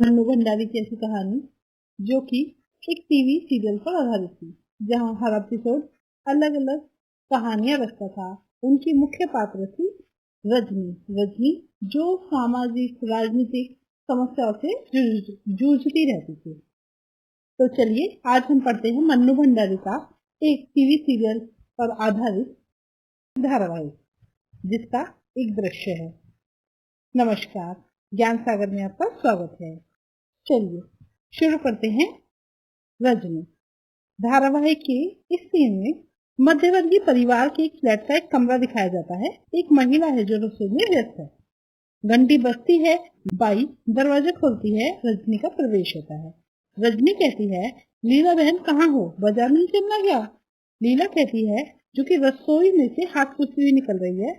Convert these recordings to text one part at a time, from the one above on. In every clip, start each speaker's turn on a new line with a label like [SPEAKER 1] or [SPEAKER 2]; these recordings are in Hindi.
[SPEAKER 1] मन्नू भंडारी की ऐसी कहानी जो कि एक टीवी सीरियल पर आधारित थी, जहां हर एपिसोड अलग अलग कहानियां रखता था। उनकी मुख्य पात्र थी रजनी। रजनी जो सामाजिक राजनीतिक समस्याओं से जूझती रहती थी। तो चलिए आज हम पढ़ते हैं मन्नू भंडारी का एक टीवी सीरियल पर आधारित धारावाहिक, जिसका एक दृश्य है। नमस्कार, ज्ञान सागर में आपका स्वागत है। चलिए शुरू करते हैं। रजनी धारावाहिक के इस सीन में मध्यवर्गीय परिवार के एक फ्लैट का एक कमरा दिखाया जाता है। एक महिला है जो रसोई में व्यस्त है। घंटी बजती है, बाई दरवाजा खोलती है, रजनी का प्रवेश होता है। रजनी कहती है, लीला बहन कहाँ हो, बाजार नहीं चलना क्या? लीला कहती है, जो कि रसोई में से हाथ पूछती हुई निकल रही है,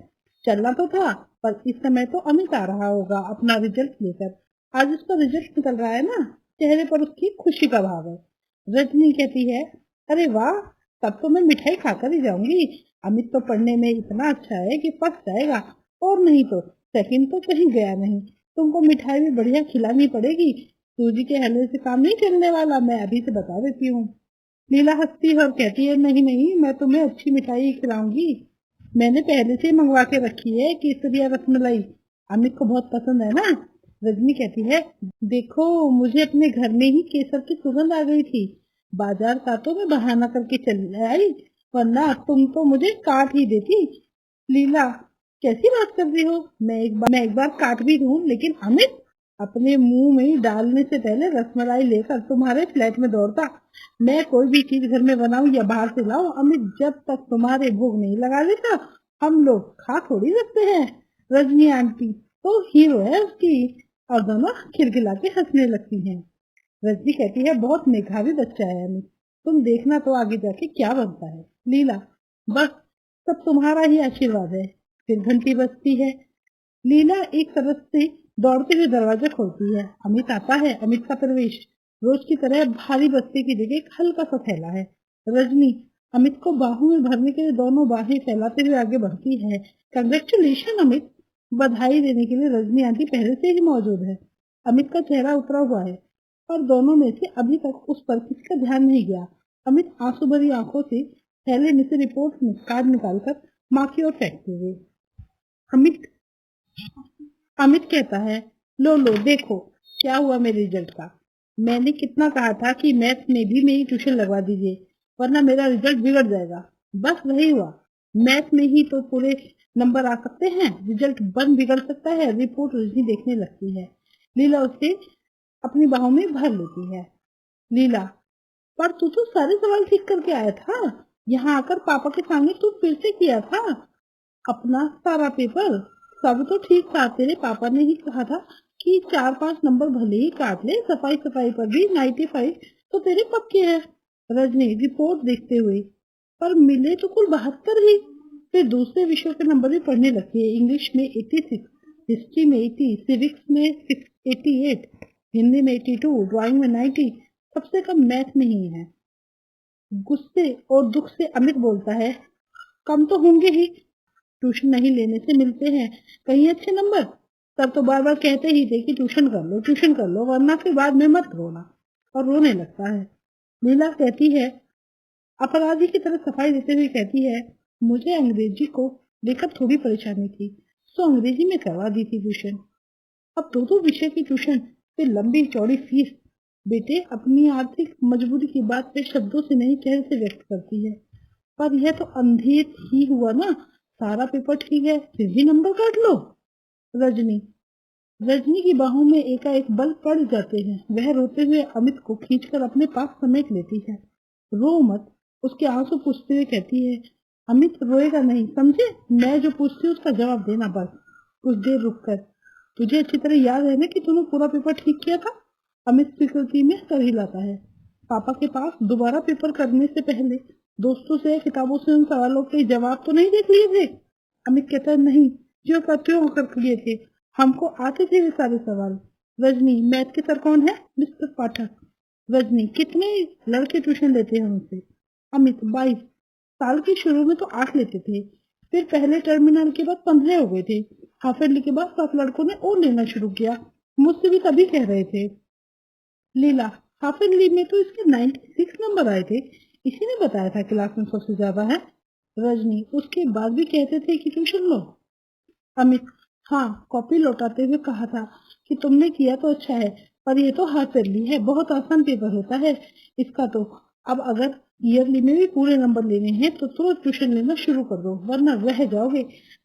[SPEAKER 1] चलना तो था, पर इस समय तो अमित आ रहा होगा अपना रिजल्ट लेकर। आज उसका रिजल्ट निकल रहा है ना। चेहरे पर उसकी खुशी का भाव है। रजनी कहती है, अरे वाह, तब तो मैं मिठाई खाकर ही जाऊंगी। अमित तो पढ़ने में इतना अच्छा है कि फंस जाएगा, और नहीं तो सेकंड तो कहीं गया नहीं। तुमको मिठाई भी बढ़िया खिलानी पड़ेगी। सूजी के हलवे से काम नहीं चलने वाला, मैं अभी से बता देती हूँ। लीला हंसती है और कहती है, नहीं नहीं, मैं तुम्हें अच्छी मिठाई खिलाऊंगी। मैंने पहले से मंगवा के रखी है केसर या रसमलाई। अमित को बहुत पसंद है ना। रजनी कहती है, देखो मुझे अपने घर में ही केसर की सुगंध आ गई थी। बाजार का तो मैं बहाना करके चली आई, वरना तुम तो मुझे काट ही देती। लीला, कैसी बात कर रही हो? मैं एक बार काट भी दूं, लेकिन अमित अपने मुंह में डालने से पहले रसमलाई लेकर तुम्हारे फ्लैट में दौड़ता। मैं कोई भी चीज घर में बनाऊं या बाहर से लाऊं, अमित जब तक तुम्हारे भोग नहीं लगा देता, हम लोग खा थोड़ी सकते हैं। रजनी आंटी तो हीरो है उसकी। और दोनों खिलखिला के हंसने लगती हैं। रजनी कहती है, बहुत मेधावी बच्चा है अमित, तुम देखना तो आगे जाके क्या बनता है। लीला, बस सब तुम्हारा ही आशीर्वाद है। फिर घंटी बजती है। लीला एक तरफ से दौड़ते हुए दरवाजा खोलती है। अमित आता है। अमित का प्रवेश रोज की तरह भारी बस्ते की जगह एक हल्का सा थैला है। रजनी अमित को बाहों में भरने के लिए दोनों बाहें फैलाते हुए आगे बढ़ती है। कंग्रेचुलेशन अमित। बधाई देने के लिए रजनी आंटी पहले से ही मौजूद है। अमित का चेहरा उतरा हुआ है, पर दोनों में से अभी तक उस पर किसी का ध्यान नहीं गया। अमित आंसू भरी आंखों से थैले में से रिपोर्ट कार्ड निकालकर माँ की ओर फेंकते हुए, अमित अमित कहता है, लो लो देखो क्या हुआ मेरे रिजल्ट का। मैंने कितना कहा था कि मैथ में भी मेरी ट्यूशन लगवा दीजिए, वरना मेरा रिजल्ट बिगड़ जाएगा। बस वही हुआ। मैथ में ही तो पूरे नंबर आ सकते हैं, रिजल्ट बन बिगड़ सकता है। रिपोर्ट रजनी देखने लगती है। लीला उसे अपनी बाहों में भर लेती है। लीला, पर तू तो सारे सवाल ठीक करके आया था। यहाँ आकर पापा के सामने तू फिर से किया था अपना सारा पेपर। सब तो ठीक था। तेरे पापा ने ही कहा था कि 4-5 नंबर भले ही काट ले, सफाई सफाई पर भी 95 तो तेरे पक्के हैं। रजनी रिपोर्ट देखते हुए, पर मिले तो कुल 72 ही। फिर दूसरे विषयों के नंबर भी पढ़ने लगे। इंग्लिश में 86, हिस्ट्री में 80, सिविक्स में 88, हिंदी में 82, ड्राइंग में 90, सबसे कम मैथ में ही है। गुस्से और दुख से अमित बोलता है, कम तो होंगे ही, ट्यूशन नहीं लेने से मिलते हैं कहीं अच्छे नंबर। तब तो बार बार कहते ही थे कि ट्यूशन कर लो, वरना फिर बाद में मत रोना। और रोने लगता है। लीला कहती है, अपराधी की तरह सफाई देते हुए कहती है, मुझे अंग्रेजी को लेकर थोड़ी परेशानी थी, तो अंग्रेजी में करवा दी थी ट्यूशन। अब दो विषय की ट्यूशन, फिर लंबी चौड़ी फीस। बेटे अपनी आर्थिक मजबूरी की बात पे शब्दों से नहीं चेहरे से व्यक्त करती है। पर यह तो अंधेर ही हुआ ना। सारा पेपर ठीक है, फिर भी नंबर काट लो। रजनी रजनी की बाहों में एकाएक बल पड़ जाते हैं। वह रोते हुए अमित को खींचकर अपने पास समेट लेती है। रो मत, उसके आंसू पूछते हुए कहती है, अमित रोएगा नहीं, समझे? मैं जो पूछती हूँ उसका जवाब देना बस। कुछ देर रुक कर, तुझे अच्छी तरह याद है ना कि तूने पूरा पेपर ठीक किया था? अमित स्वीकृति में सर हिलाता है। पापा के पास दोबारा पेपर करने से पहले दोस्तों से किताबों से उन सवालों के जवाब तो नहीं देख लिए थे? अमित कहता है, नहीं, जो करते हो कर लिए थे, हमको आते थे वे सारे सवाल। रजनी, मैथ के सर कौन है? मिस्टर पाठक। रजनी, कितने लड़के ट्यूशन लेते हैं उनसे? अमित, 22। साल के शुरू में तो 8 लेते थे, फिर पहले टर्मिनल के बाद 15 हो गए थे। हाफ ईयरली के बाद 7 लड़कों ने और लेना शुरू किया। मुझसे भी तभी कह रहे थे। लीला, हाफ ईयरली में तो इसके 96 नंबर आए थे, इसी ने बताया था क्लास में सबसे ज्यादा है। रजनी, उसके बाद भी कहते थे कि ट्यूशन लो। अमित, हाँ, कॉपी लौटाते हुए कहा था कि तुमने किया तो अच्छा है, पर ये तो हाफ ईयरली है, बहुत आसान पेपर होता है इसका तो। अब अगर ईयरली में भी पूरे नंबर लेने हैं तो तुरंत ट्यूशन लेना शुरू कर दो, वरना रह जाओगे।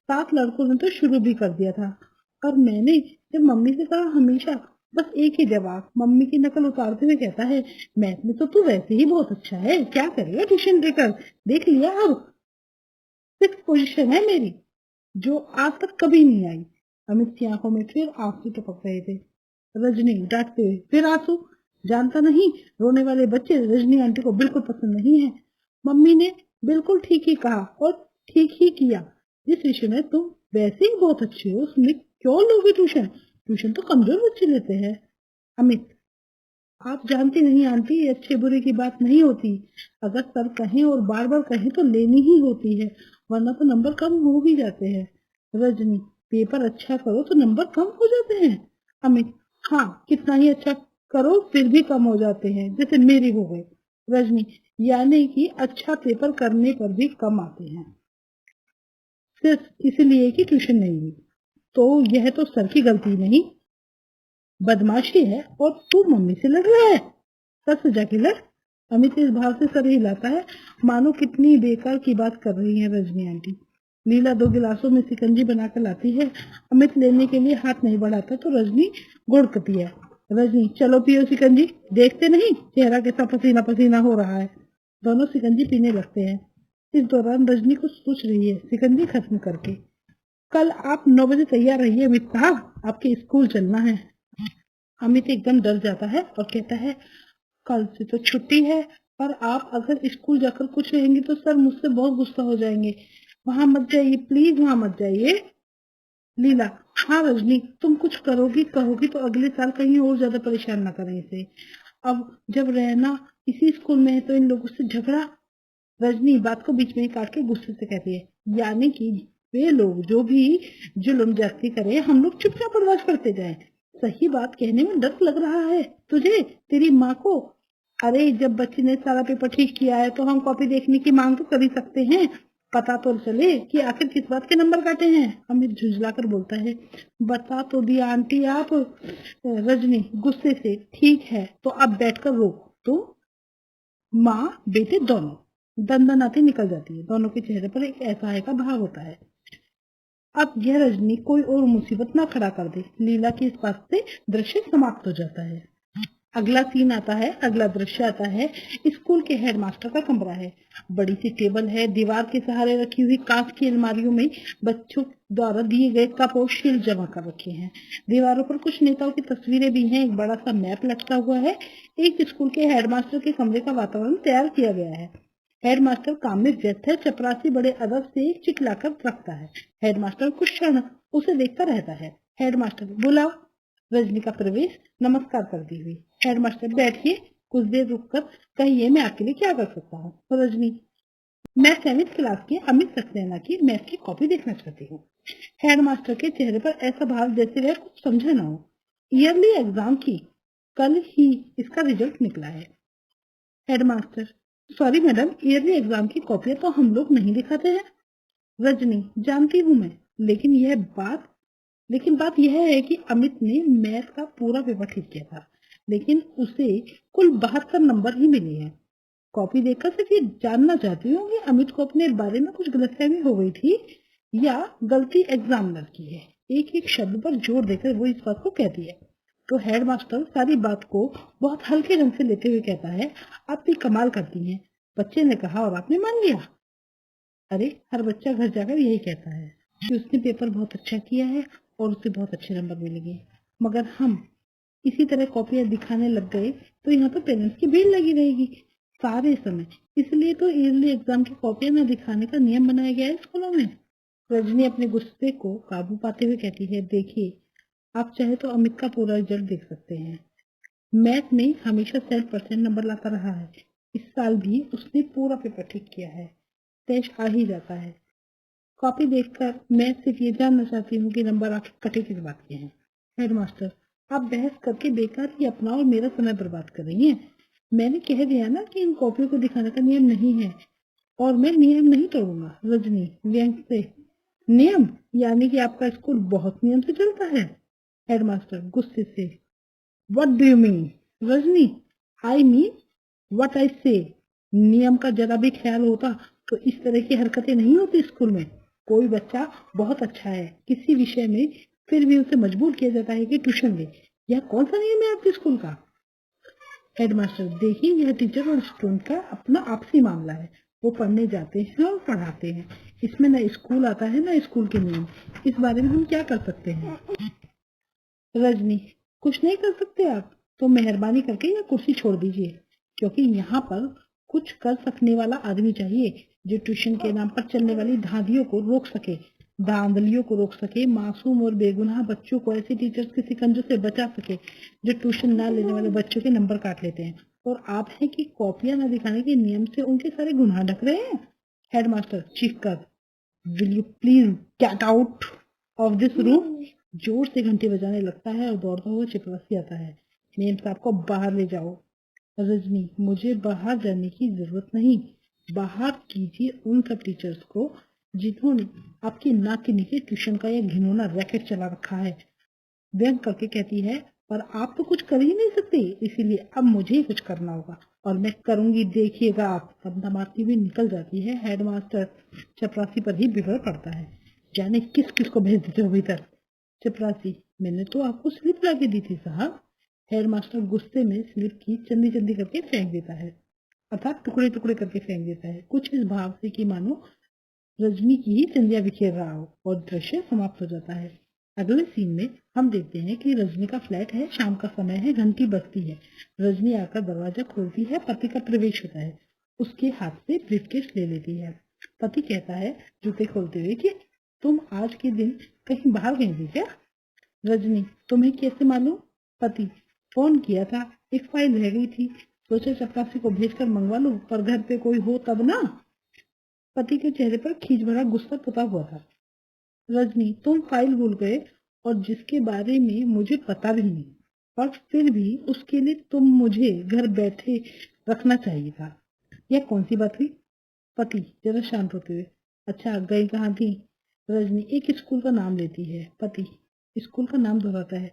[SPEAKER 1] 7 लड़कों ने तो शुरू भी कर दिया था, और मैंने जब मम्मी से कहा, हमेशा बस एक ही जवाब, मम्मी की नकल उतारते हुए कहता है, मैथ में तो तू वैसे ही बहुत अच्छा है, क्या करेगा ट्यूशन लेकर, देख लिया अब 6th पोजीशन है मेरी, जो आज तक कभी नहीं आई। अमित की आंखों में फिर आंसू टपक रहे थे। रजनी डांटते हुए, फिर आंसू? जानता नहीं, रोने वाले बच्चे रजनी आंटी को बिल्कुल पसंद नहीं है। मम्मी ने बिल्कुल ठीक ही कहा और ठीक ही किया। जिस विषय में तुम वैसे ही बहुत अच्छे हो, उसमें क्यों लोगे ट्यूशन? ट्यूशन तो कमजोर बच्चे लेते हैं। अमित, आप जानती नहीं आंटी, ये अच्छे बुरे की बात नहीं होती। अगर सर कहें और बार बार कहें तो लेनी ही होती है, वरना तो नंबर कम हो भी जाते हैं। रजनी, पेपर अच्छा करो तो नंबर कम हो जाते हैं? अमित, हाँ, कितना ही अच्छा करो फिर भी कम हो जाते हैं, जैसे मेरी हो गए। रजनी, यानी कि अच्छा पेपर करने पर भी कम आते हैं, सिर्फ इसलिए कि ट्यूशन नहीं हुई? तो यह तो सर की गलती नहीं, बदमाशी है, और तू मम्मी से लड़ रहा है? सर से जाके लड़। अमित इस भाव से सर हिलाता है मानो कितनी बेकार की बात कर रही है रजनी आंटी। लीला 2 गिलासों में सिकंजी बनाकर लाती है। अमित लेने के लिए हाथ नहीं बढ़ाता तो रजनी घुड़कती है। रजनी, चलो पियो सिकंजी, देखते नहीं चेहरा कैसा पसीना पसीना हो रहा है। दोनों सिकंजी पीने लगते हैं। इस दौरान रजनी कुछ सोच रही है सिकंजी खत्म करके। कल आप 9 बजे तैयार रहिए अमित साहब, आपके स्कूल चलना है। अमित एकदम डर जाता है और कहता है, कल से तो छुट्टी है, और आप अगर स्कूल जाकर कुछ कहेंगे तो सर मुझसे बहुत गुस्सा हो जाएंगे। वहां मत जाइए प्लीज, वहां मत जाइए। लीला, हाँ रजनी, तुम कुछ करोगी कहोगी तो अगले साल कहीं और ज्यादा परेशान ना करें इसे। अब जब रहना इसी स्कूल में है तो इन लोगों से झगड़ा। रजनी बात को बीच में ही काट के गुस्से से कहती है, यानी कि वे लोग जो भी जुल्म ज्यादती करे हम लोग चुपचाप बर्दाश्त करते जाएं। सही बात कहने में डर लग रहा है तुझे, तेरी माँ को? अरे जब बच्चे ने सारा पेपर ठीक किया है तो हम कॉपी देखने की मांग तो कर ही सकते हैं, पता तो चले कि आखिर किस बात के नंबर काटे हैं। अमित झुंझलाकर बोलता है, बता तो दिया आंटी आप। रजनी गुस्से से, ठीक है तो अब बैठकर रो। तो माँ बेटे दोनों दंदनाती निकल जाती है, दोनों के चेहरे पर एक असहाय का भाव होता है। अब यह रजनी कोई और मुसीबत ना खड़ा कर दे, लीला की इस बात से दृश्य समाप्त हो जाता है। अगला सीन आता है, अगला दृश्य आता है। स्कूल के हेडमास्टर का कमरा है। बड़ी सी टेबल है, दीवार के सहारे रखी हुई कांच की अलमारियों में बच्चों द्वारा दिए गए कप और शील जमा कर रखे हैं। दीवारों पर कुछ नेताओं की तस्वीरें भी हैं, एक बड़ा सा मैप लटका हुआ है। एक स्कूल के हेडमास्टर के कमरे का वातावरण तैयार किया गया है। हेडमास्टर काम में व्यस्त है, चपरासी बड़े अदब से एक चिट लाकर रखता है। हेडमास्टर कुछ क्षण उसे देखता रहता है। हेडमास्टर, बुलाओ। रजनी का प्रवेश नमस्कार करती हुई। हेडमास्टर, बैठिए, कुछ देर रुककर कहिए मैं आपके लिए क्या कर सकता हूँ। रजनी, मैं 7th क्लास की अमित सक्सेना की मैथ की कॉपी देखना चाहती हूँ। हेडमास्टर के चेहरे पर ऐसा भाव जैसे वह कुछ समझे ना हो। ईयरली एग्जाम की कल ही इसका रिजल्ट निकला है। Headmaster, sorry madam, yearly exam की कॉपियां तो हम लोग नहीं दिखाते हैं। रजनी, जानती हूँ मैं, लेकिन बात यह है कि अमित ने मैथ का पूरा पेपर ठीक किया था, लेकिन उसे कुल 72 नंबर ही मिले हैं। कॉपी देखकर सिर्फ ये जानना चाहती हूँ कि अमित को अपने बारे में कुछ गलतफहमी हो गई थी या गलती एग्जामिनर की है। एक एक शब्द पर जोर देकर वो इस बात को कहती है। तो हेडमास्टर सारी बात को बहुत हल्के ढंग से लेते हुए कहता है, आप भी कमाल करती हैं, बच्चे ने कहा और आपने मान लिया। अरे हर बच्चा घर जाकर यही कहता है कि उसने पेपर बहुत अच्छा किया है और उसे बहुत अच्छे नंबर मिलेंगे, मगर हम इसी तरह कॉपियां दिखाने लग गए तो यहाँ तो पेरेंट्स की भीड़ लगी रहेगी सारे समय। इसलिए तो ईयरली एग्जाम की कॉपियां न दिखाने का नियम बनाया गया है स्कूलों में। रजनी अपने गुस्से को काबू पाते हुए कहती है, देखिए आप चाहे तो अमित का पूरा रिजल्ट देख सकते हैं। मैथ में हमेशा 100% नंबर लाता रहा है, इस साल भी उसने पूरा पेपर ठीक किया है, टेस्ट आ ही जाता है। कॉपी देखकर मैं सिर्फ ये जानना चाहती हूँ कि नंबर आखिर कटे किस बात के हैं। हेडमास्टर, आप बहस करके बेकार ही अपना और मेरा समय बर्बाद कर रही हैं। मैंने कह दिया ना कि इन कॉपियों को दिखाने का नियम नहीं है और मैं नियम नहीं तोड़ूंगा। रजनी व्यंग से, नियम? यानी कि आपका स्कूल बहुत नियम से चलता है? हेडमास्टर गुस्से से, what do you mean? Rajni, I mean what I से। नियम का जरा भी ख्याल होता तो इस तरह की हरकतें नहीं होती स्कूल में। कोई बच्चा बहुत अच्छा है किसी विषय में, फिर भी उसे मजबूर किया जाता है कि ट्यूशन ले। यह कौन सा नियम है आपके स्कूल का? हेडमास्टर, देखिए यह टीचर और स्टूडेंट का अपना आपसी मामला है। वो पढ़ने जाते हैं और पढ़ाते हैं। इसमें ना स्कूल आता है ना स्कूल के नियम। इस बारे में हम क्या कर सकते हैं? रजनी, कुछ नहीं कर सकते आप? तो मेहरबानी करके यह कुर्सी छोड़ दीजिए, क्योंकि यहाँ पर कुछ कर सकने वाला आदमी चाहिए जो ट्यूशन के नाम पर चलने वाली धांधलियों को रोक सके, मासूम और बेगुनाह बच्चों को ऐसे टीचर्स के शिकंजों से बचा सके जो ट्यूशन ना लेने वाले बच्चों के नंबर काट लेते हैं। और आप हैं कि कॉपियां न दिखाने के नियम से उनके सारे गुनाह ढक रहे हैं। हेडमास्टर चीख कर, will you please get out of this room. जोर से घंटी बजाने लगता है और दौड़ता हुआ चपरासी आता है। मेम साहब को बाहर ले जाओ। रजनी, मुझे बाहर जाने की जरूरत नहीं। बाहर कीजिए उन सब टीचर्स को जिन्होंने आपकी नाक के नीचे ट्यूशन का यह घिनौना रैकेट चला रखा है। व्यंग करके कहती है, पर आप तो कुछ कर ही नहीं सकते, इसीलिए अब मुझे ही कुछ करना होगा और मैं करूंगी, देखिएगा आप। तबला मारती हुई निकल जाती है। हेडमास्टर चपरासी पर ही बिगड़ पड़ता है। जाने किस किस को भेज देते हो भीतर। चपरासी, मैंने तो आपको स्लिप ला के दी थी साहब। हेडमास्टर गुस्से में स्लिप की चंदी चंदी करके फेंक देता है, अर्थात टुकड़े टुकड़े करके फेंक देता है, कुछ इस भाव से कि मानो रजनी की ही चंदिया बिखेर रहा हो। और दृश्य समाप्त हो जाता है। अगले सीन में हम देखते हैं कि रजनी का फ्लैट है, शाम का समय है, घंटी बजती है। रजनी आकर दरवाजा खोलती है, पति का प्रवेश होता है। उसके हाथ से ब्रीफकेस ले लेती है। पति कहता है जूते खोलते हुए कि तुम आज के दिन कहीं बाहर गई थी क्या? रजनी, तुम्हें कैसे मालूम? पति, फोन किया था, एक फाइल रह गई थी, सोचा चपरासी को भेजकर मंगवा लूं, पर घर पे कोई हो तब ना। पति के चेहरे पर खींच भरा गुस्सा पुता हुआ था। रजनी, तुम फाइल भूल गए, और जिसके बारे में मुझे पता भी नहीं, और फिर भी उसके लिए तुम मुझे घर बैठे रखना चाहिए था। यह कौन सी बात हुई? पति जरा शांत होते हुए, अच्छा गई कहाँ थी? रजनी एक स्कूल का नाम लेती है। पति स्कूल का नाम दोहराता है।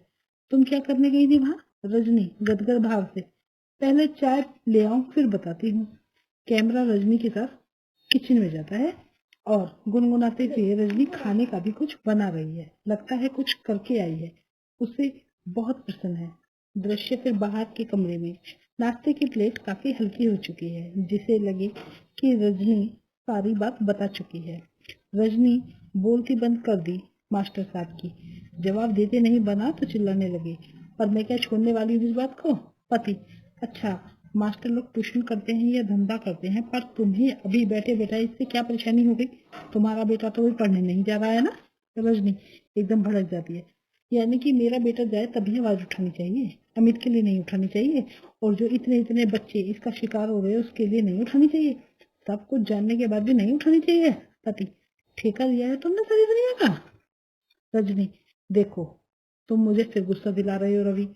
[SPEAKER 1] तुम क्या करने गई थी वहां? रजनी गदगद भाव से, पहले चाय ले आऊं फिर बताती हूँ। कैमरा रजनी के साथ किचन में जाता है और गुनगुनाते हुए रजनी खाने का भी कुछ बना रही है, लगता है कुछ करके आई है, उसे बहुत प्रसन्न है। दृश्य फिर बाहर के कमरे में। नाश्ते की प्लेट काफी हल्की हो चुकी है, जिसे लगे कि रजनी सारी बात बता चुकी है। रजनी बोलती बंद कर दी मास्टर साहब की। जवाब देते नहीं बना तो चिल्लाने लगे, पर मैं क्या छोड़ने वाली हूँ इस बात को? पति, अच्छा मास्टर लोग ट्यूशन करते हैं या धंधा करते हैं, पर तुम्हें अभी बैठे बैठे इससे क्या परेशानी हो गई? तुम्हारा बेटा तो भी पढ़ने नहीं जा रहा है ना? रजनी एकदम भड़क जाती है, यानी कि मेरा बेटा जाए तभी आवाज उठानी चाहिए, अमित के लिए नहीं उठानी चाहिए, और जो इतने इतने बच्चे इसका शिकार हो रहे हैं उसके लिए नहीं उठानी चाहिए, सब कुछ जानने के बाद भी नहीं उठानी चाहिए। पति, ठेका लिया है तुमने सारी दुनिया का? रजनी, देखो तुम मुझे फिर गुस्सा दिला रहे हो रवि।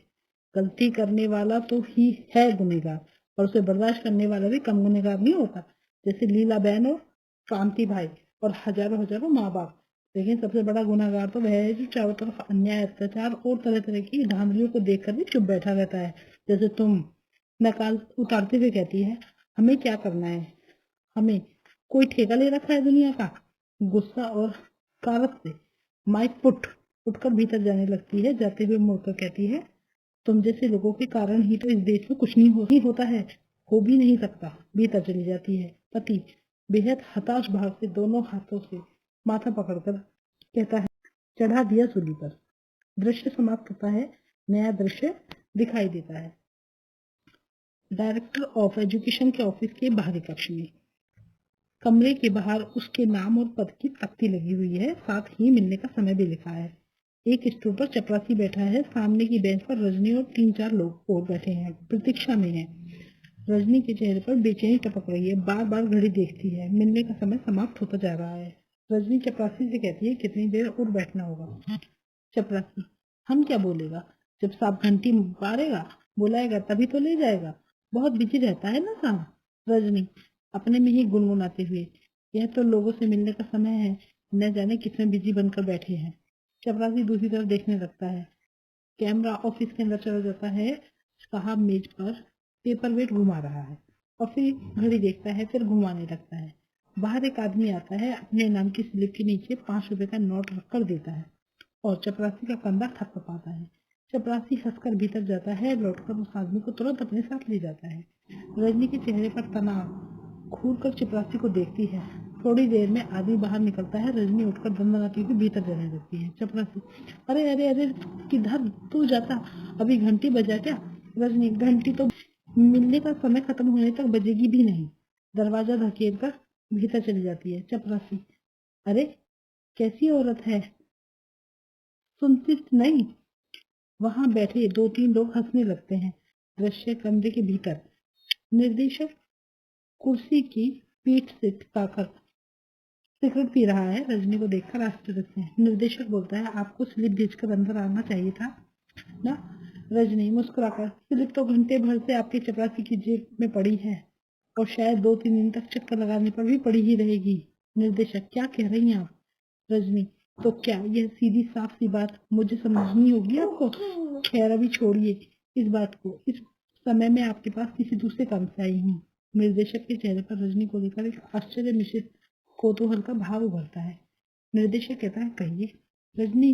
[SPEAKER 1] गलती करने वाला तो ही है गुनहगार, और उसे बर्दाश्त करने वाला भी कम गुनहगार नहीं होता। जैसे लीला बहन और कांति भाई और हजारों हजारों माँ बाप। लेकिन सबसे बड़ा गुनहगार तो वह है जो चारों तरफ अन्याय, अत्याचार और तरह तरह की धांधलियों को देखकर भी चुप बैठा रहता है। जैसे तुम। नकाल उतारते हुए कहती है, हमें क्या करना है? हमें कोई ठेका ले रखा है दुनिया का? गुस्सा और कारक से माइक पुट उठकर भीतर जाने लगती है। जाते हुए मुड़कर कहती है, तुम जैसे लोगों के कारण ही तो इस देश में कुछ नहीं ही होता है, हो भी नहीं सकता। भीतर चली जाती है। पति बेहद हताश भाव से दोनों हाथों से माथा पकड़कर कहता है, चढ़ा दिया सूली पर। दृश्य समाप्त होता है, नया दृश्य दिखाई देता है। डायरेक्टर ऑफ एजुकेशन के ऑफिस के बाहरी कक्ष में। कमरे के बाहर उसके नाम और पद की तख्ती लगी हुई है, साथ ही मिलने का समय भी लिखा है। एक स्टूल पर चपरासी बैठा है, सामने की बेंच पर रजनी और 3-4 लोग और बैठे हैं, प्रतीक्षा में हैं। रजनी के चेहरे पर बेचैनी टपक रही है, बार बार घड़ी देखती है, मिलने का समय समाप्त होता जा रहा है। रजनी चपरासी से कहती है, कितनी देर और बैठना होगा? चपरासी, हम क्या बोलेगा? जब सांप घंटी मारेगा बुलाएगा तभी तो ले जाएगा, बहुत बिजी रहता है ना सांप। रजनी अपने में ही गुनगुनाते हुए, यह तो लोगों से मिलने का समय है, न जाने कितने बिजी बनकर बैठे हैं। चपरासी दूसरी तरफ देखने लगता है। कैमरा ऑफिस के अंदर चला जाता है। साहब मेज पर पेपर वेट घुमा रहा है और फिर घड़ी देखता है, फिर घुमाने लगता है। बाहर एक आदमी आता है, अपने नाम की स्लिप के नीचे 5 रुपए का नोट रखकर देता है और चपरासी का कंधा थपथपाता है। चपरासी हंसकर भीतर जाता है, लौटकर उस आदमी को तुरंत अपने साथ ले जाता है। रजनी के चेहरे पर तनाव घूर कर चपरासी को देखती है। थोड़ी देर में आदमी बाहर निकलता है। रजनी उठकर दंदनाती हुई भीतर जाने लगती है। चपरासी, अरे अरे अरे, किधर तू जाता, अभी घंटी बजा क्या? रजनी, घंटी तो मिलने का समय खत्म होने तक बजेगी भी नहीं। दरवाजा धकेल कर भीतर चली जाती है। चपरासी, अरे कैसी औरत है, सुनती नहीं? वहां बैठे 2-3 लोग हंसने लगते हैं। दृश्य कमरे के भीतर। निर्देशक कुर्सी की पीठ से टिकाकर सिगरेट पी रहा है। रजनी को देखकर आश्चर्य से निर्देशक बोलता है, आपको स्लिप भेजकर अंदर आना चाहिए था ना? रजनी मुस्कुराकर, स्लिप तो घंटे भर से आपके चपरासी की जेब में पड़ी है और शायद 2-3 दिन तक चक्कर लगाने पर भी पड़ी ही रहेगी। निर्देशक, क्या कह रही हैं आप? रजनी, तो क्या यह सीधी साफ सी बात मुझे समझनी होगी आपको? खैर अभी छोड़िए इस बात को, इस समय में आपके पास किसी दूसरे काम से आई हूँ। निर्देशक के चेहरे पर रजनी को लेकर एक आश्चर्य मिश्रित कौतूहल का भाव उभरता है। निर्देशक कहता है, कहिए। रजनी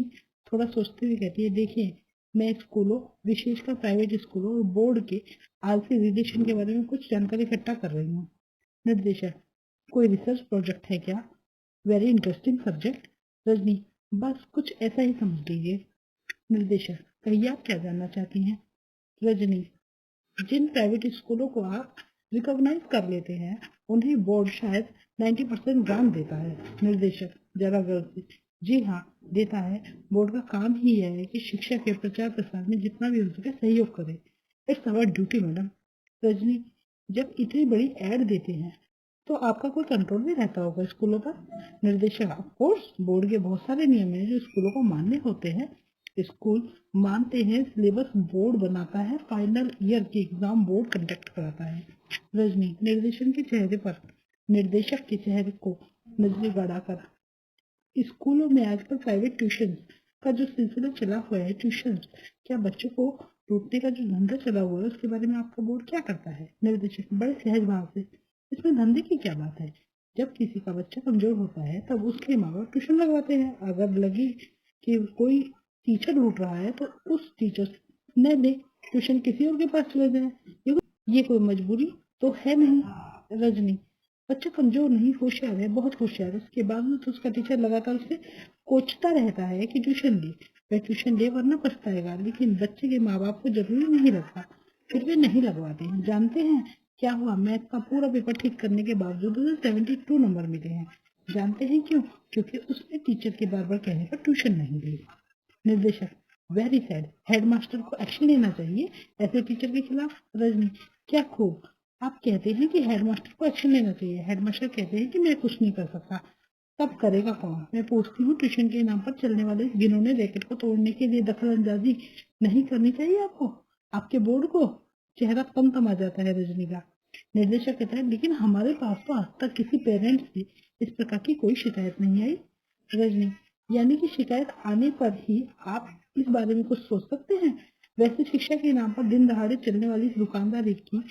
[SPEAKER 1] थोड़ा सोचते हुए कहती है, देखिए मैं स्कूलों, विशेषकर प्राइवेट स्कूलों और बोर्ड के आलसी रिलेशन के बारे में कुछ जानकारी इकट्ठा कर रही हूँ। निर्देशक, कोई रिसर्च प्रोजेक्ट है क्या? Very interesting subject. रजनी, बस कुछ ऐसा ही समझ लीजिए। निर्देशक, कहिए आप क्या जानना चाहती हैं? रजनी, जिन प्राइवेट स्कूलों को आप रिकॉग्नाइज कर लेते हैं उन्हें बोर्ड शायद 90% ग्रांट देता है। निर्देशक जरा गौर से, जी हाँ देता है। बोर्ड का काम ही यह है कि शिक्षा के प्रचार प्रसार में जितना भी हो सके सहयोग करे। It's our duty madam. Rajni, जब इतनी बड़ी एड देते हैं तो आपका कोई कंट्रोल भी रहता होगा स्कूलों पर? निर्देशक, ऑफ कोर्स बोर्ड के बहुत सारे नियम हैं जो स्कूलों को मानने होते हैं। स्कूल मानते हैं, सिलेबस बोर्ड बनाता है, फाइनल ईयर की एग्जाम बोर्ड कंडक्ट कराता है। रजनी निर्देशक के चेहरे को नजरें गड़ाकर, स्कूलों में आजकल प्राइवेट ट्यूशन का जो सिलसिला चला हुआ है, ट्यूशन क्या बच्चों को लूटने का जो धंधा चला हुआ है उसके बारे में आपका बोर्ड क्या करता है? निर्देशक बड़े सहज भाव से, इसमें धंधे की क्या बात है? जब किसी का बच्चा कमजोर होता है तब उसके माँ बाप ट्यूशन लगवाते हैं। अगर लगे कि कोई टीचर लूट रहा है तो उस टीचर न दे, ट्यूशन किसी और के पास चले जाए। ये कोई मजबूरी तो है नहीं। रजनी, बच्चा कमजोर नहीं, होशियार है, बहुत होशियार है, उसके बावजूद तो उसका टीचर लगातार उसे कोचता रहता है कि ट्यूशन ले। वह ट्यूशन ले वरना पछताएगा, लेकिन बच्चे के माँ बाप को जरूरी नहीं लगता, फिर वे नहीं लगवाते हैं। जानते हैं क्या हुआ? मैथ का पूरा पेपर ठीक करने के बावजूद उसे 72 नंबर मिले हैं। जानते हैं क्यों? क्योंकि उसने टीचर के बार बार कहने पर ट्यूशन नहीं ली। निर्देशक, वेरी सैड, हेडमास्टर को एक्शन लेना चाहिए ऐसे टीचर के खिलाफ। रजनी, क्या खूब, आप कहते हैं कि हेडमास्टर को एक्शन लेना चाहिए। हेडमास्टर कहते हैं कि मैं कुछ नहीं कर सकता, तब करेगा कौन? मैं पूछती हूँ, ट्यूशन के नाम पर चलने वाले जिन्होंने रैकेट को तोड़ने के लिए दखल अंदाजी नहीं करनी चाहिए आपको, आपके बोर्ड को? चेहरा कम तम आ जाता है रजनी का। निर्देशक कहता है, लेकिन हमारे पास तो आज तक किसी पेरेंट्स से इस प्रकार की कोई शिकायत नहीं आई। रजनी, यानी कि शिकायत आने पर ही आप इस बारे में कुछ सोच सकते हैं? वैसे शिक्षा के नाम पर दिन दहाड़े चलने वाली इस दुकानदारी की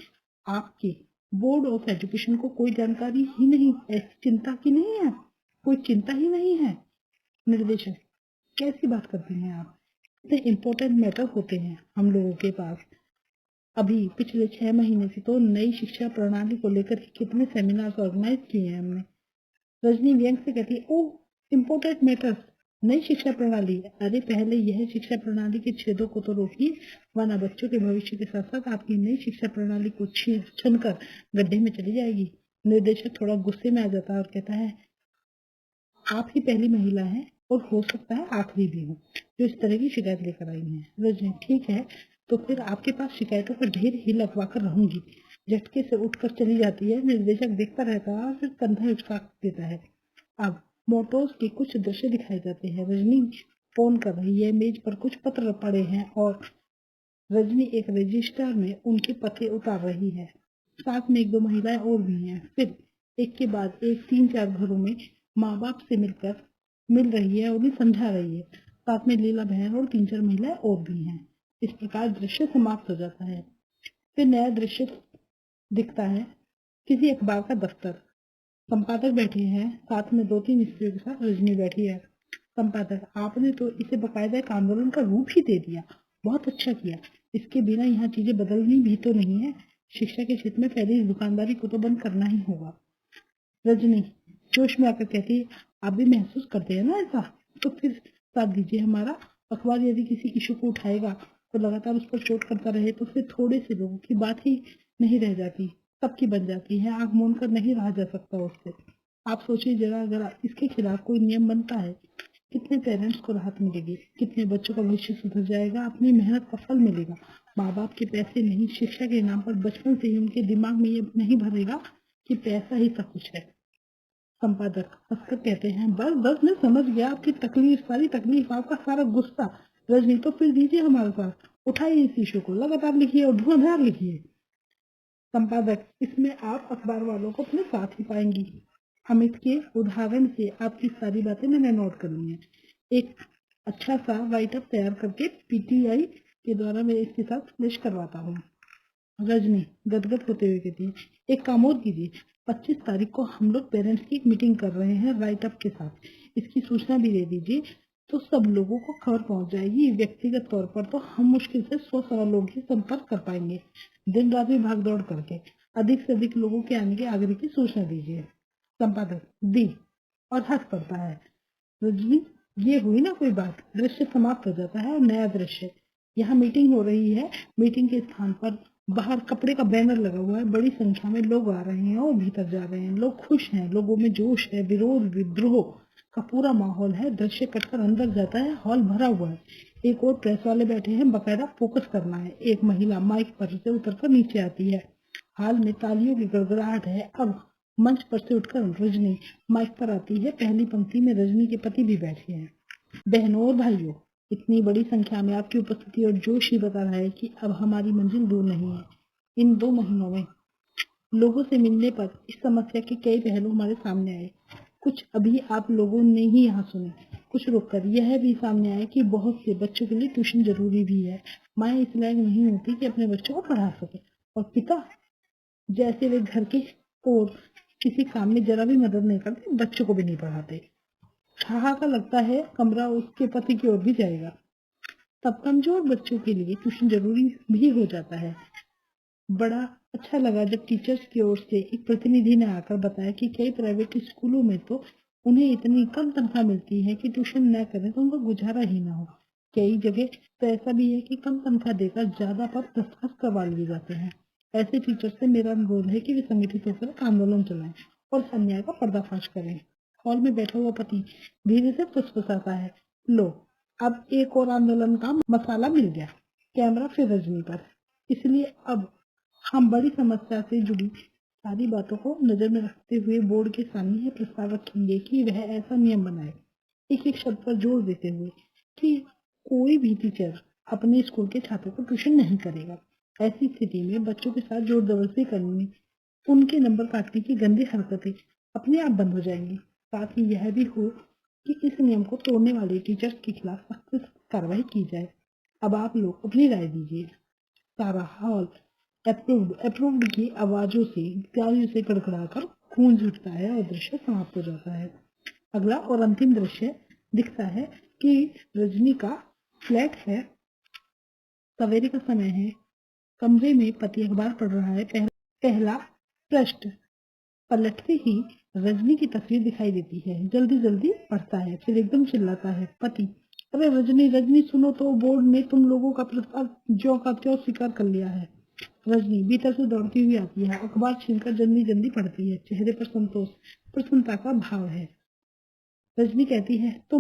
[SPEAKER 1] आपके बोर्ड ऑफ एजुकेशन को कोई जानकारी ही नहीं, ऐसी चिंता की नहीं है, कोई चिंता ही नहीं है। निर्देशक, कैसी बात करती हैं आप? इतने इम्पोर्टेंट मैटर होते हैं हम लोगों के पास। अभी पिछले 6 महीने से तो नई शिक्षा प्रणाली को लेकर कितने सेमिनार ऑर्गेनाइज किए हैं हमने। रजनी व्यंग से कहती है, ओह इम्पोर्टेंट मैटर्स, नई शिक्षा प्रणाली। अरे पहले यह शिक्षा प्रणाली के छेदों को तो रोकिए, वरना बच्चों के भविष्य के साथ साथ आपकी नई शिक्षा प्रणाली को छीन कर गड्ढे में चली जाएगी। निर्देशक थोड़ा गुस्से में आ जाता है और कहता है, आप ही पहली महिला हैं और हो सकता है आखिरी भी हो जो इस तरह की शिकायत लेकर आई है। रजनी, ठीक है, तो फिर आपके पास शिकायतों का ढेर ही लगवा कर रहूंगी। झटके से उठकर चली जाती है। निर्देशक देखता रहता है और फिर कंधा उचका देता है। अब मोटोर्स के कुछ दृश्य दिखाए जाते हैं। रजनी फोन कर रही है, मेज पर कुछ पत्र पड़े हैं और रजनी एक रजिस्टर में उनके पते उतार रही है। साथ में एक दो महिलाएं और भी हैं। फिर एक के बाद एक 3-4 घरों में माँ बाप से मिल रही है, उन्हें समझा रही है। साथ में लीला बहन और 3-4 महिलाएं और भी हैं। इस प्रकार दृश्य समाप्त हो जाता है। फिर नया दृश्य दिखता है, किसी अखबार का दफ्तर। संपादक बैठे हैं, साथ में 2-3 स्त्रियों के साथ रजनी बैठी है। संपादक, आपने तो इसे बकायदा एक आंदोलन का रूप ही दे दिया। बहुत अच्छा किया। इसके बिना यहाँ चीजें बदलनी भी तो नहीं है। शिक्षा के क्षेत्र में फैली इस दुकानदारी को तो बंद करना ही होगा। रजनी जोश में आकर कहती है, आप भी महसूस करते हैं ना ऐसा? तो फिर साथ दीजिए हमारा। अखबार यदि किसी इशू को उठाएगा तो लगातार उस पर चोट करता रहे तो फिर थोड़े से लोगों की बात ही नहीं रह जाती, सबकी बन जाती है। आंख मूंद कर नहीं रहा जा सकता उससे। आप सोचिए जरा, अगर इसके खिलाफ कोई नियम बनता है, कितने पेरेंट्स को राहत मिलेगी, कितने बच्चों का भविष्य सुधर जाएगा, अपनी मेहनत का फल मिलेगा। माँ बाप के पैसे नहीं, शिक्षा के नाम पर बचपन से ही उनके दिमाग में ये नहीं भरेगा कि पैसा ही सब कुछ है। संपादक हंसकर कहते हैं, बस बस मैं समझ गया आपकी तकलीफ, सारी तकलीफ, आपका सारा गुस्सा। रजनी, तो फिर दीजिए हमारे साथ, उठाइए इस इशू को, लगातार लिखिए और धुआंधार लिखिए। संपादक, इसमें आप अखबार वालों को अपने साथ ही पाएंगी। अमित के उदाहरण से आपकी सारी बातें मैंने नोट कर ली हैं। एक अच्छा सा राइट अप तैयार करके पीटीआई के द्वारा मैं इसके साथ पेश करवाता हूँ। रजनी गदगद होते हुए कहती है, एक काम और कीजिए, 25 तारीख को हम लोग पेरेंट्स की एक मीटिंग कर रहे हैं राइट अप के साथ। इसकी सूचना भी दे दीजिए तो सब लोगों को खबर पहुंच जाएगी। व्यक्तिगत तौर पर तो हम मुश्किल से 100-125 लोग ही संपर्क कर पाएंगे। दिन रात में भाग दौड़ करके अधिक से अधिक लोगों के आने के आग्रह की सूचना दीजिए। संपादक दी और हंस पड़ता है। रजनी, ये हुई ना कोई बात। दृश्य समाप्त हो जाता है और नया दृश्य। यहाँ मीटिंग हो रही है। मीटिंग के स्थान पर बाहर कपड़े का बैनर लगा हुआ है। बड़ी संख्या में लोग आ रहे हैं और भीतर जा रहे हैं। लोग खुश हैं, लोगों में जोश है, विरोध विद्रोह का पूरा माहौल है। दृश्य कटकर अंदर जाता है, हॉल भरा हुआ है। एक और प्रेस वाले बैठे हैं, बकायदा फोकस करना है। एक महिला माइक पर से उतरकर नीचे आती है। हाल में तालियों की गड़गड़ाहट है। अब मंच पर से उठकर रजनी माइक पर आती है। पहली पंक्ति में रजनी के पति भी बैठे हैं। बहनों और भाइयों, इतनी बड़ी संख्या में आपकी उपस्थिति और जोश ही बता रहा है कि अब हमारी मंजिल दूर नहीं है। इन 2 महीनों में लोगों से मिलने पर इस समस्या के कई पहलू हमारे सामने आए। कुछ अभी आप लोगों ने ही यहाँ सुने। कुछ रुककर यह भी सामने आया कि बहुत से बच्चों के लिए ट्यूशन जरूरी भी है। माएँ इस लायक नहीं होती कि अपने बच्चों को पढ़ा सके, और पिता जैसे वे घर के और किसी काम में जरा भी मदद नहीं करते, बच्चों को भी नहीं पढ़ाते। ठहाका लगता है कमरा उसके पति की ओर भी जाएगा। तब कमजोर बच्चों के लिए ट्यूशन जरूरी भी हो जाता है। बड़ा अच्छा लगा जब टीचर्स की ओर से एक प्रतिनिधि ने आकर बताया कि कई प्राइवेट स्कूलों में तो उन्हें इतनी कम तनख्वाह मिलती है कि ट्यूशन न करें तो उनका गुजारा ही ना हो। कई जगह तो ऐसा भी है कि कम तनख्वाह देकर ज्यादा पर दस्तखत करवा लिए जाते हैं। ऐसे टीचर से मेरा अनुरोध है कि वे संगठित होकर एक आंदोलन चलाएं और अन्याय का पर्दाफाश करें। हॉल में बैठा हुआ पति धीरे से फुसफुसाता है, लो, अब एक और आंदोलन का मसाला मिल गया। कैमरा फिर रजनी पर। इसलिए अब हम बड़ी समस्या से जुड़ी सारी बातों को नजर में रखते हुए बोर्ड के सामने यह प्रस्ताव रखेंगे कि वह ऐसा नियम बनाए, एक एक शब्द पर जोर देते हुए, कि कोई भी टीचर अपने स्कूल के छात्रों को ट्यूशन नहीं करेगा। ऐसी स्थिति में बच्चों के साथ जोर जबरदस्ती करने, उनके नंबर काटने की गंदी हरकतें अपने आप बंद हो जाएंगी। साथ ही यह भी हो कि इस नियम को तोड़ने वाले टीचर्स के खिलाफ सख्त कार्रवाई की जाए। अब आप लोग अपनी राय दीजिए। सारा हॉल अप्रूव्ड अप्रूव्ड की आवाजों से, तालियों से गड़गड़ाकर गूंज उठता है और दृश्य समाप्त हो जाता है। अगला और अंतिम दृश्य दिखता है कि रजनी का फ्लैट है। सवेरे का समय है। कमरे में पति अखबार पढ़ रहा है। पहला पृष्ठ पलटते ही रजनी की तस्वीर दिखाई देती है। जल्दी जल्दी पढ़ता है, फिर एकदम चिल्लाता है, पति, अरे रजनी रजनी सुनो तो, बोर्ड ने तुम लोगों का प्रस्ताव ज्यों का त्यों स्वीकार कर लिया है। रजनी भीतर से दौड़ती हुई आती है, अखबार छीनकर जल्दी जल्दी पढ़ती है। चेहरे पर संतोष, प्रसन्नता का भाव है। रजनी कहती है, तो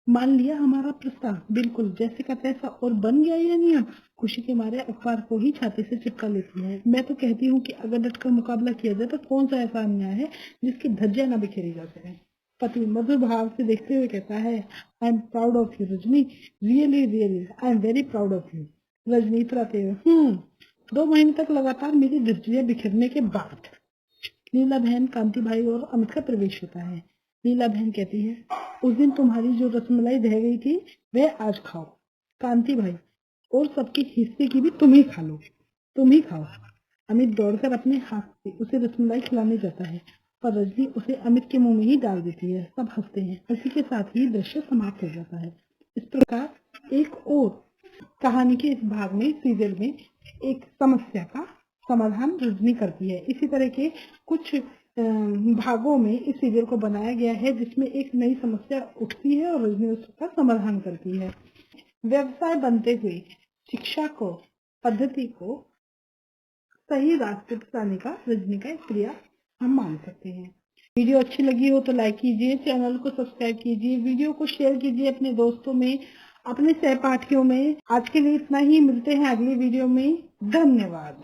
[SPEAKER 1] मान लिया हमारा प्रस्ताव, बिल्कुल जैसे का तैसा, और बन गया यह नियम। खुशी के मारे अखबार को ही छाती से चिपका लेती है। मैं तो कहती हूँ कि अगर डटकर मुकाबला किया जाए तो कौन सा ऐसा अन्याय है जिसकी धज्जियां न बिखेरी जा सके। पति मधुर भाव से देखते हुए कहता है, I am proud of you Rajni, really really I am very proud of you. Rajni फराते हुए 2 महीने तक लगातार मेरी धज्जियां बिखरने के बाद लीला बहन, कांति भाई और अमित का प्रवेश होता है। लीला बहन कहती है, उस दिन तुम्हारी जो रसमलाई रह गई थी वह आज खाओ। कांति भाई, और सबके हिस्से की भी तुम ही खा लो, तुम ही खाओ। अमित दौड़कर अपने हाथ से उसे रसमलाई खिलाने जाता है, पर रजनी उसे अमित के मुंह में ही डाल देती है। सब हंसते हैं। इसी के साथ ही दृश्य समाप्त हो जाता है। इस प्रकार एक और कहानी के इस भाग में, सीरियल में एक समस्या का समाधान रजनी करती है। इसी तरह के कुछ भागों में इस सीरियल को बनाया गया है, जिसमें एक नई समस्या उठती है और रजनी उसका समाधान करती है। व्यवसाय बनते हुए शिक्षा को, पद्धति को सही रास्ते पर जाने का रजनी का एक प्रयास हम मान सकते हैं। वीडियो अच्छी लगी हो तो लाइक कीजिए, चैनल को सब्सक्राइब कीजिए, वीडियो को शेयर कीजिए अपने दोस्तों में, अपने सहपाठियों में। आज के लिए इतना ही, मिलते हैं अगली वीडियो में। धन्यवाद।